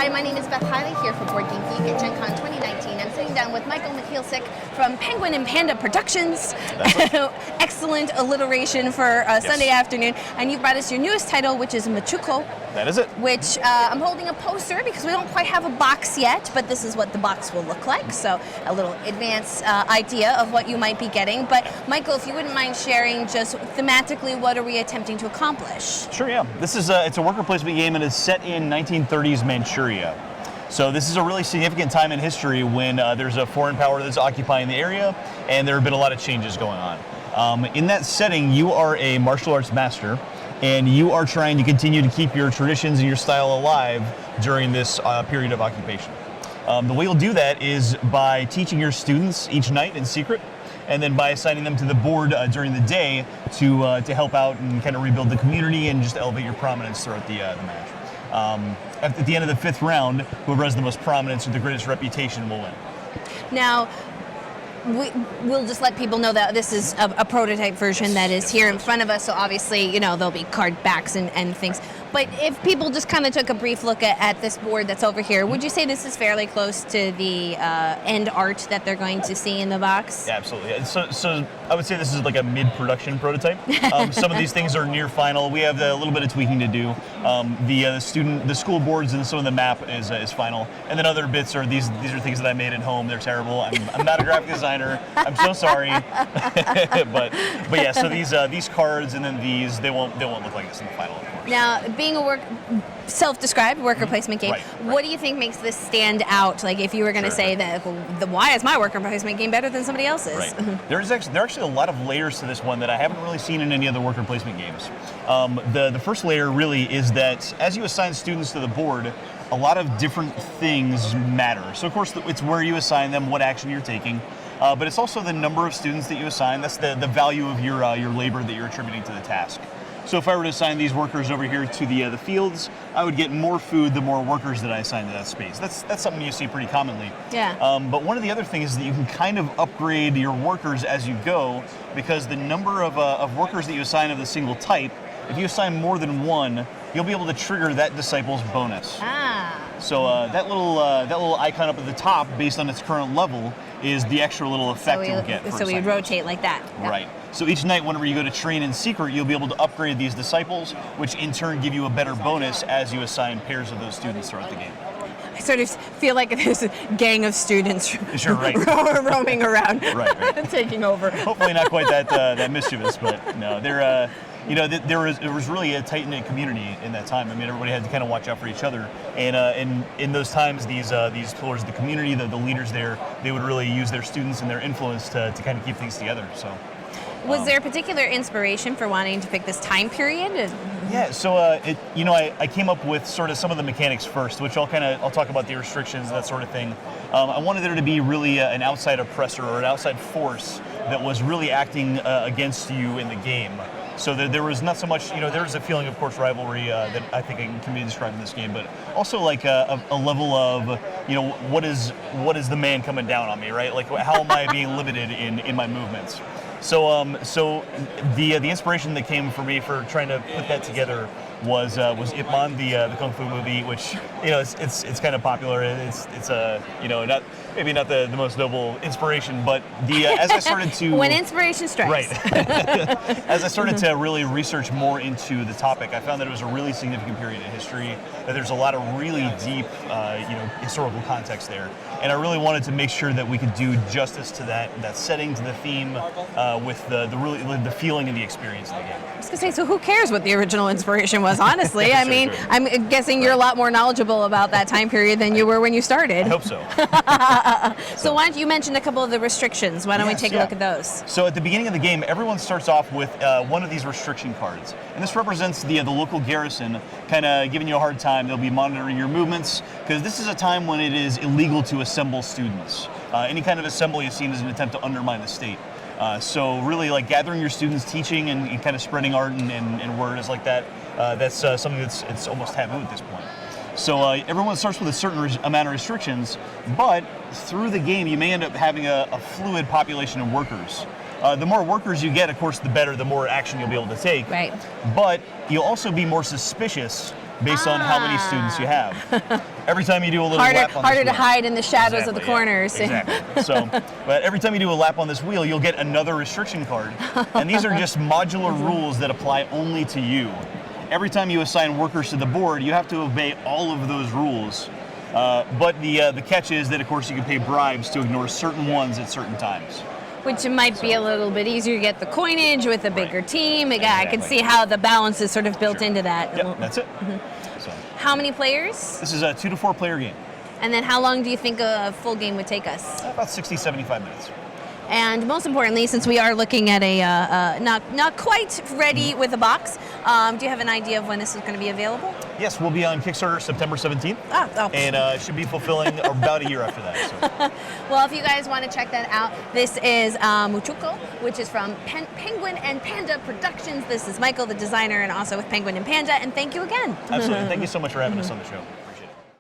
Hi, my name is Beth Hiley here for BoardGameGeek at Gen Con 2019. I'm sitting down with Michael McKeelsick from Penguin and Panda Productions. Excellent alliteration for a Sunday afternoon. And you've brought us your newest title, which is Manchukuo. That is it. Which I'm holding a poster because we don't quite have a box yet, but this is what the box will look like. So a little advanced idea of what you might be getting. But Michael, if you wouldn't mind sharing just thematically, what are we attempting to accomplish? Sure, yeah. This is it's a worker placement game and is set in 1930s Manchuria. So this is a really significant time in history when there's a foreign power that's occupying the area, and there have been a lot of changes going on. In that setting, you are a martial arts master, and you are trying to continue to keep your traditions and your style alive during this period of occupation. The way you'll do that is by teaching your students each night in secret, and then by assigning them to the board during the day to help out and kind of rebuild the community and just elevate your prominence throughout the match. At the end of the fifth round, whoever has the most prominence or the greatest reputation will win. Now, we'll just let people know that this is a prototype version that is here in front of us, so obviously, you know, there'll be card backs and things. But if people just kind of took a brief look at this board that's over here, would you say this is fairly close to the end art that they're going to see in the box? Yeah, absolutely. So I would say this is like a mid-production prototype. Some of these things are near final. We have a little bit of tweaking to do. The school boards and some of the map is final, and then other bits are these are things that I made at home. They're terrible. I'm not a graphic designer. I'm so sorry. but yeah. So these cards and then they won't look like this in the final. Now, being a self-described worker placement game, what do you think makes this stand out? Like, if you were going to say that, why is my worker placement game better than somebody else's? Right. There are actually a lot of layers to this one that I haven't really seen in any other worker placement games. The first layer really is that as you assign students to the board, a lot of different things matter. So, of course, it's where you assign them, what action you're taking. But it's also the number of students that you assign. That's the value of your labor that you're attributing to the task. So if I were to assign these workers over here to the fields, I would get more food the more workers that I assign to that space. That's something you see pretty commonly. Yeah. But one of the other things is that you can kind of upgrade your workers as you go, because the number of workers that you assign of the single type, if you assign more than one, you'll be able to trigger that disciple's bonus. So that little icon up at the top, based on its current level, is the extra little effect you'll get. So we rotate like that. Right. So each night, whenever you go to train in secret, you'll be able to upgrade these disciples, which in turn give you a better bonus as you assign pairs of those students throughout the game. I sort of feel like there's a gang of students roaming around, taking over. Hopefully not quite that mischievous, but no, they're. There was really a tight-knit community in that time. I mean, everybody had to kind of watch out for each other. And in those times, these pillars of the community, the leaders there, they would really use their students and their influence to kind of keep things together. So, was there a particular inspiration for wanting to pick this time period? Yeah. So I came up with sort of some of the mechanics first, which I'll talk about the restrictions and that sort of thing. I wanted there to be really an outside oppressor or an outside force that was really acting against you in the game. So there was not so much, there was a feeling, of course, rivalry that I think can be described in this game, but also like a level of, what is the man coming down on me, right? Like, how am I being limited in my movements? So the inspiration that came for me for trying to put that together was Ip Man, the kung fu movie, which it's kind of popular. It's maybe not the most noble inspiration, but as I started to when inspiration strikes, as I started to really research more into the topic, I found that it was a really significant period in history. That there's a lot of really deep historical context there, and I really wanted to make sure that we could do justice to that setting, to the theme, with the feeling and the experience of the game. I was gonna say, so who cares what the original inspiration was? Honestly, I mean, I'm guessing you're a lot more knowledgeable about that time period than you were when you started. I hope so. So why don't you mention a couple of the restrictions? Why don't we take a look at those? So at the beginning of the game, everyone starts off with one of these restriction cards. And this represents the local garrison, kind of giving you a hard time. They'll be monitoring your movements, because this is a time when it is illegal to assemble students. Any kind of assembly is seen as an attempt to undermine the state. So really, like, gathering your students, teaching and kind of spreading art and words like that, that's something it's almost taboo at this point. So everyone starts with a certain amount of restrictions, but through the game you may end up having a fluid population of workers. The more workers you get, of course, the better, the more action you'll be able to take. Right. But you'll also be more suspicious based on how many students you have. Every time you do a little lap on Harder this to wheel, hide in the shadows of the Exactly, corners. yeah, exactly. So, but every time you do a lap on this wheel, you'll get another restriction card, and these are just modular rules that apply only to you. Every time you assign workers to the board, you have to obey all of those rules. But the catch is that, of course, you can pay bribes to ignore certain ones at certain times. Which might be a little bit easier to get the coinage with a bigger team. I can Exactly. see how the balance is sort of built into that. Yep, that's it. So, How many players? this is a 2 to 4 player game. And then how long do you think a full game would take us? About 60, 75 minutes. And most importantly, since we are looking at a not quite ready with a box, do you have an idea of when this is going to be available? Yes, we'll be on Kickstarter September 17th. Oh. And should be fulfilling about a year after that. So. Well, if you guys want to check that out, this is Manchukuo, which is from Penguin and Panda Productions. This is Michael, the designer, and also with Penguin and Panda. And thank you again. Absolutely. Thank you so much for having us on the show.